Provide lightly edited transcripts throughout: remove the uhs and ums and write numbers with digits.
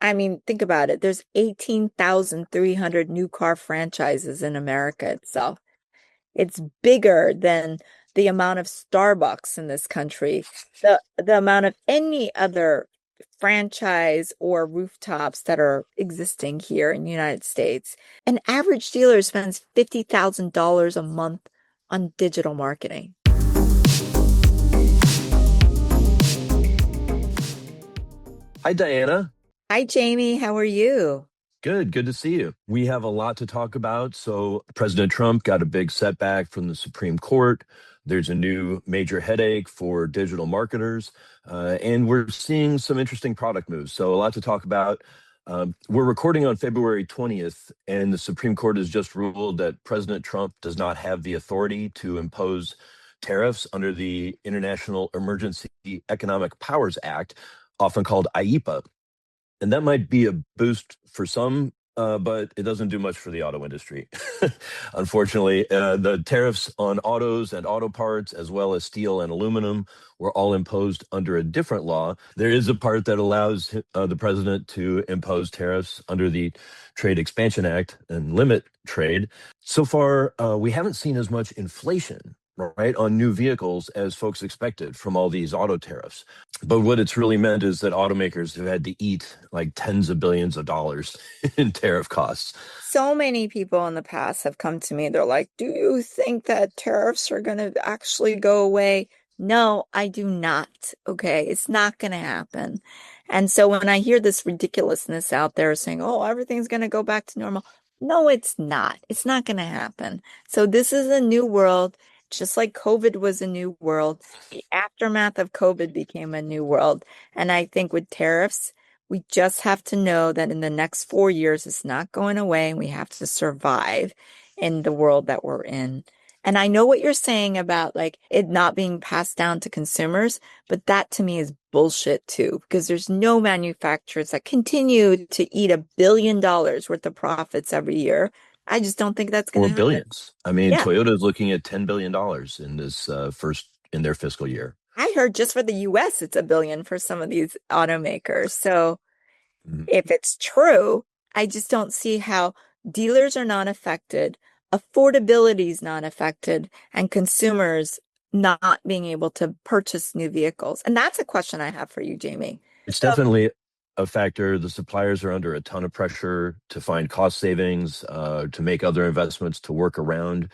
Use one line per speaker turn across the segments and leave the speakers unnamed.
I mean, think about it. There's 18,300 new car franchises in America itself. It's bigger than the amount of Starbucks in this country, the amount of any other franchise or rooftops that are existing here in the United States. An average dealer spends $50,000 a month on digital marketing.
Hi, Diana.
Hi, Jamie. How are you?
Good to see you. We have a lot to talk about. So, President Trump got a big setback from the Supreme Court. There's a new major headache for digital marketers, and we're seeing some interesting product moves. So, a lot to talk about. We're recording on February 20th, and the Supreme Court has just ruled that President Trump does not have the authority to impose tariffs under the International Emergency Economic Powers Act, often called IEPA. And that might be a boost for some, but it doesn't do much for the auto industry. Unfortunately, the tariffs on autos and auto parts, as well as steel and aluminum, were all imposed under a different law. There is a part that allows the president to impose tariffs under the Trade Expansion Act and limit trade. So far, we haven't seen as much inflation, right, on new vehicles as folks expected from all these auto tariffs. But what it's really meant is that automakers have had to eat like tens of billions of dollars in tariff costs.
So many people in the past have come to me. They're like, "Do you think that tariffs are going to actually go away?" No, I do not. Okay. It's not going to happen. And so when I hear this ridiculousness out there saying, "Oh, everything's going to go back to normal," no, it's not. It's not going to happen. So this is a new world, just like COVID was a new world. The aftermath of COVID became a new world. And I think with tariffs, we just have to know that in the next 4 years, it's not going away and we have to survive in the world that we're in. And I know what you're saying about like it not being passed down to consumers, but that to me is bullshit too, because there's no manufacturers that continue to eat $1 billion worth of profits every year. I just don't think that's going
Or
to happen.
billions. I mean,
Yeah.
Toyota is looking at $10 billion in this first in their fiscal year.
I heard just for the US, it's 1 billion for some of these automakers. So
Mhm.
if it's true, I just don't see how dealers are not affected, affordability is not affected, and consumers not being able to purchase new vehicles. And that's a question I have for you, Jamie.
It's
So,
definitely a factor. The suppliers are under a ton of pressure to find cost savings, to make other investments to work around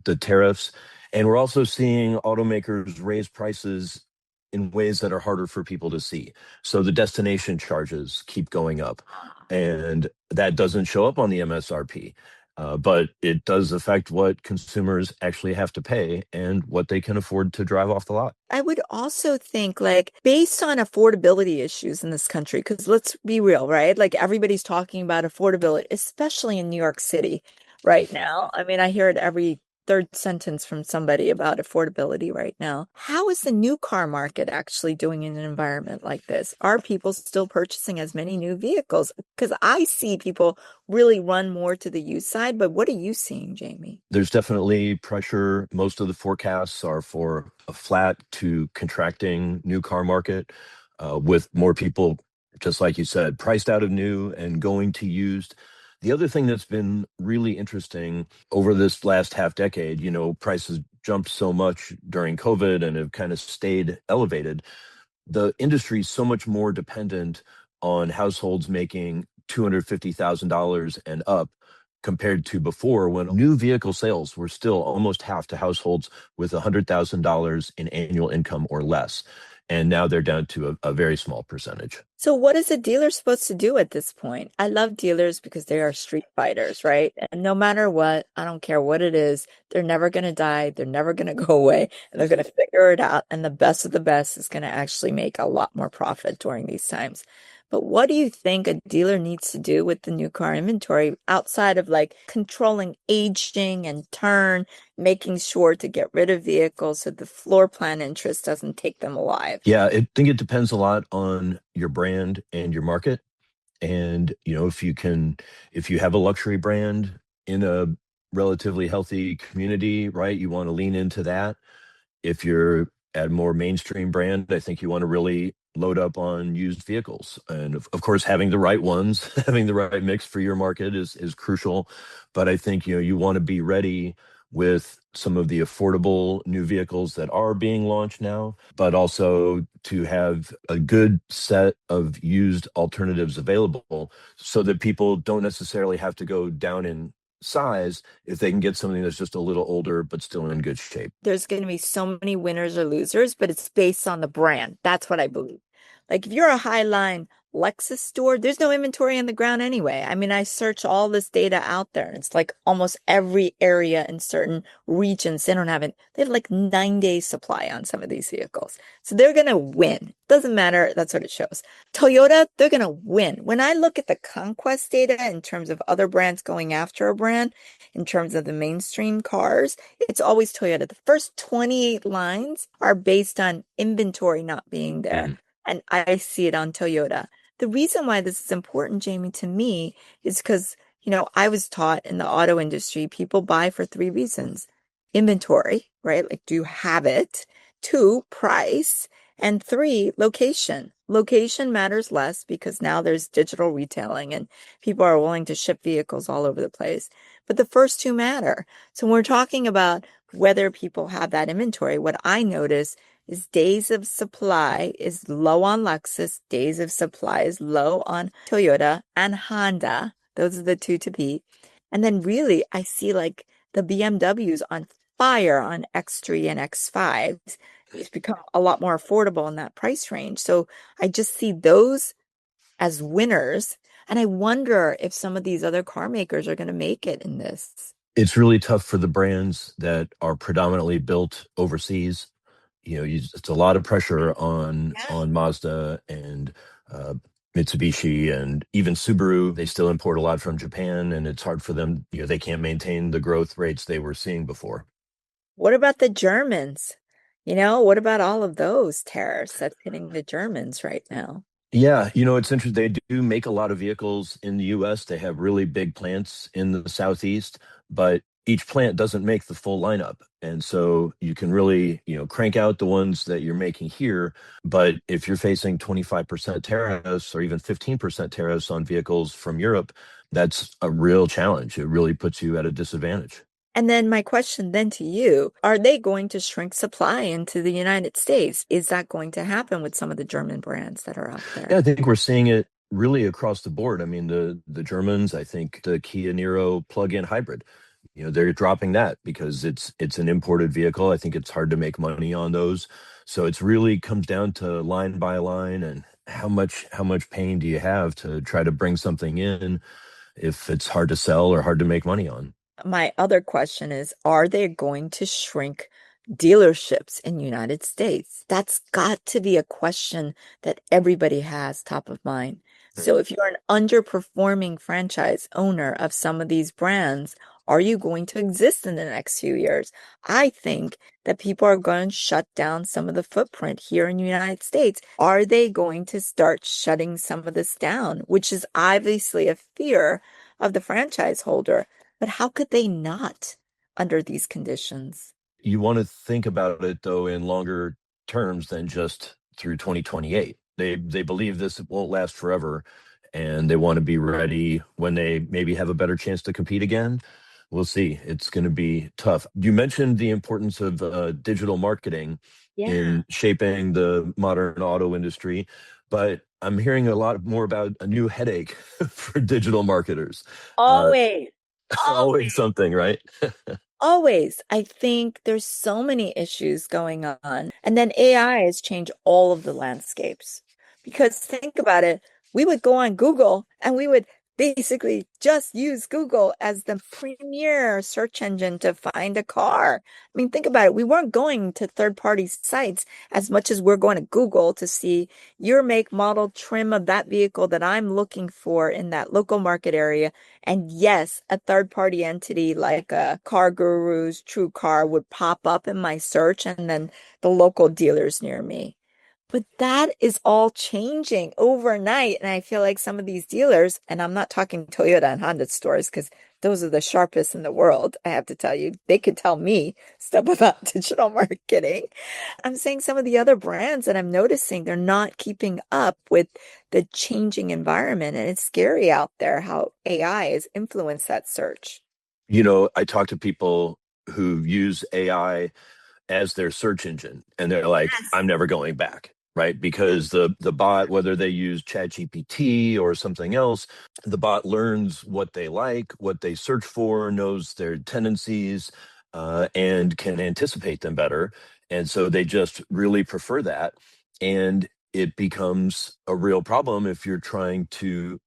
the tariffs. And we're also seeing automakers raise prices in ways that are harder for people to see. So the destination charges keep going up, and that doesn't show up on the MSRP. But it does affect what consumers actually have to pay and what they can afford to drive off the lot.
I would also think, like, based on affordability issues in this country, because let's be real, right? Like, everybody's talking about affordability, especially in New York City right now. I mean, I hear it every third sentence from somebody about affordability right now. How is the new car market actually doing in an environment like this? Are people still purchasing as many new vehicles? Because I see people really run more to the used side, but what are you seeing, Jamie?
There's definitely pressure. Most of the forecasts are for a flat to contracting new car market, with more people, just like you said, priced out of new and going to used. The other thing that's been really interesting over this last half decade, prices jumped so much during COVID and have kind of stayed elevated. The industry is so much more dependent on households making $250,000 and up compared to before, when new vehicle sales were still almost half to households with $100,000 in annual income or less. And now they're down to a very small percentage.
So what is a dealer supposed to do at this point? I love dealers because they are street fighters, right? And no matter what, I don't care what it is, they're never going to die. They're never going to go away. And they're going to figure it out. And the best of the best is going to actually make a lot more profit during these times. But what do you think a dealer needs to do with the new car inventory outside of like controlling aging and turn, making sure to get rid of vehicles so the floor plan interest doesn't take them alive?
Yeah, I think it depends a lot on your brand and your market. And, if you have a luxury brand in a relatively healthy community, right, you want to lean into that. If you're at a more mainstream brand, I think you want to really load up on used vehicles. And of course, having the right ones, having the right mix for your market is crucial. But I think, you want to be ready with some of the affordable new vehicles that are being launched now, but also to have a good set of used alternatives available so that people don't necessarily have to go down in size if they can get something that's just a little older but still in good shape.
There's going to be so many winners or losers, but it's based on the brand. That's what I believe. Like if you're a high line Lexus store, there's no inventory on the ground anyway. I mean, I search all this data out there, and it's like almost every area in certain regions, they don't have it. They have like 9 days supply on some of these vehicles. So they're going to win. Doesn't matter. That's what it shows. Toyota, they're going to win. When I look at the conquest data in terms of other brands going after a brand, in terms of the mainstream cars, it's always Toyota. The first 28 lines are based on inventory not being there.
Mhm.
And I see it on Toyota. The reason why this is important, Jamie, to me is because, I was taught in the auto industry, people buy for three reasons. Inventory, right? Like, do you have it? Two, price. And three, location. Location matters less because now there's digital retailing and people are willing to ship vehicles all over the place. But the first two matter. So when we're talking about whether people have that inventory, what I notice is days of supply is low on Lexus, days of supply is low on Toyota and Honda. Those are the two to beat. And then really, I see like the BMWs on fire on X3 and X5s. It's become a lot more affordable in that price range. So I just see those as winners. And I wonder if some of these other car makers are going to make it in this.
It's really tough for the brands that are predominantly built overseas. It's a lot of pressure on Mazda and uh, Mitsubishi and even Subaru. They still import a lot from Japan, and it's hard for them. They can't maintain the growth rates they were seeing before.
What about the Germans? What about all of those tariffs that's hitting the Germans right now?
Yeah, it's interesting. They do make a lot of vehicles in the US. They have really big plants in the Southeast, but each plant doesn't make the full lineup. And so you can really, crank out the ones that you're making here. But if you're facing 25% tariffs or even 15% tariffs on vehicles from Europe, that's a real challenge. It really puts you at a disadvantage.
And then my question then to you, are they going to shrink supply into the United States? Is that going to happen with some of the German brands that are out
Yeah,
there?
I think we're seeing it really across the board. I mean, the Germans, I think the Kia Niro plug-in hybrid, they're dropping that because it's an imported vehicle. I think it's hard to make money on those. So it's really comes down to line by line and how much pain do you have to try to bring something in if it's hard to sell or hard to make money on.
My other question is, are they going to shrink dealerships in United States? That's got to be a question that everybody has top of mind. So if you're an underperforming franchise owner of some of these brands, are you going to exist in the next few years? I think that people are going to shut down some of the footprint here in the United States. Are they going to start shutting some of this down, which is obviously a fear of the franchise holder? But how could they not under these conditions?
You want to think about it though in longer terms than just through 2028. They believe this won't last forever and they want to be ready when they maybe have a better chance to compete again. We'll see. It's going to be tough. You mentioned the importance of digital marketing
Yeah.
in shaping the modern auto industry, but I'm hearing a lot more about a new headache for digital marketers. Uh,
Always.
always
Always.
something, right?
Always. I think there's so many issues going on. And then AI has changed all of the landscapes. Because think about it, we would go on Google and we would basically just use Google as the premier search engine to find a car. I mean, think about it. We weren't going to third-party sites as much as we're going to Google to see your make, model, trim of that vehicle that I'm looking for in that local market area. And yes, a third party entity like a Car Guru's True Car would pop up in my search and then the local dealers near me. But that is all changing overnight. And I feel like some of these dealers, and I'm not talking Toyota and Honda stores because those are the sharpest in the world, I have to tell you. They could tell me stuff about digital marketing. I'm saying some of the other brands that I'm noticing, they're not keeping up with the changing environment. And it's scary out there how AI has influenced that search.
I talk to people who use AI as their search engine, and they're like,
Yes.
I'm never going back, right? Because the bot, whether they use ChatGPT or something else, the bot learns what they like, what they search for, knows their tendencies, and can anticipate them better. And so they just really prefer that. And it becomes a real problem if you're trying to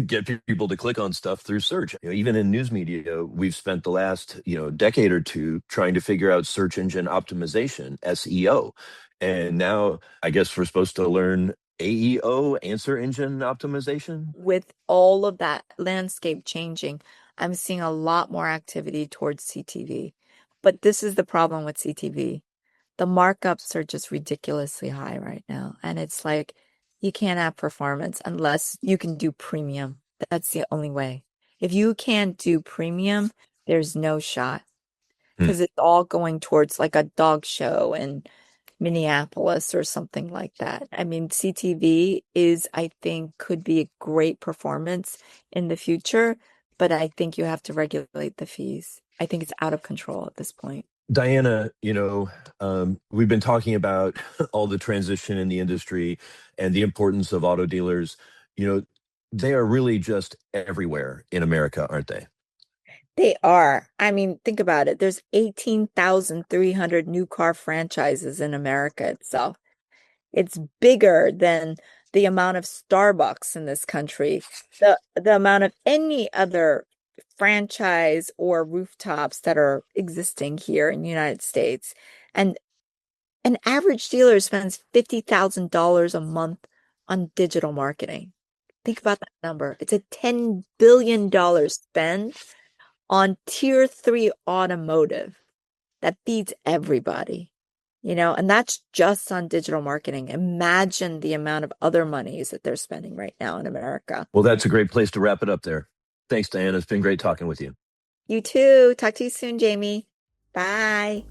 get people to click on stuff through search. Even in news media, we've spent the last, decade or two trying to figure out search engine optimization, SEO. And now I guess we're supposed to learn AEO, answer engine optimization.
With all of that landscape changing, I'm seeing a lot more activity towards CTV. But this is the problem with CTV. The markups are just ridiculously high right now. And it's like you can't have performance unless you can do premium. That's the only way. If you can't do premium, there's no shot
Hmm.
because it's all going towards like a dog show in Minneapolis or something like that. I mean, CTV is, I think, could be a great performance in the future, but I think you have to regulate the fees. I think it's out of control at this point.
Diana, we've been talking about all the transition in the industry and the importance of auto dealers. You know, they are really just everywhere in America, aren't they?
They are. I mean, think about it. There's 18,300 new car franchises in America itself. It's bigger than the amount of Starbucks in this country, the amount of any other franchise or rooftops that are existing here in the United States. And an average dealer spends $50,000 a month on digital marketing. Think about that number. It's a $10 billion spend on tier three automotive that feeds everybody, and that's just on digital marketing. Imagine the amount of other monies that they're spending right now in America.
Well, that's a great place to wrap it up there. Thanks, Diana. It's been great talking with you.
You too. Talk to you soon, Jamie. Bye.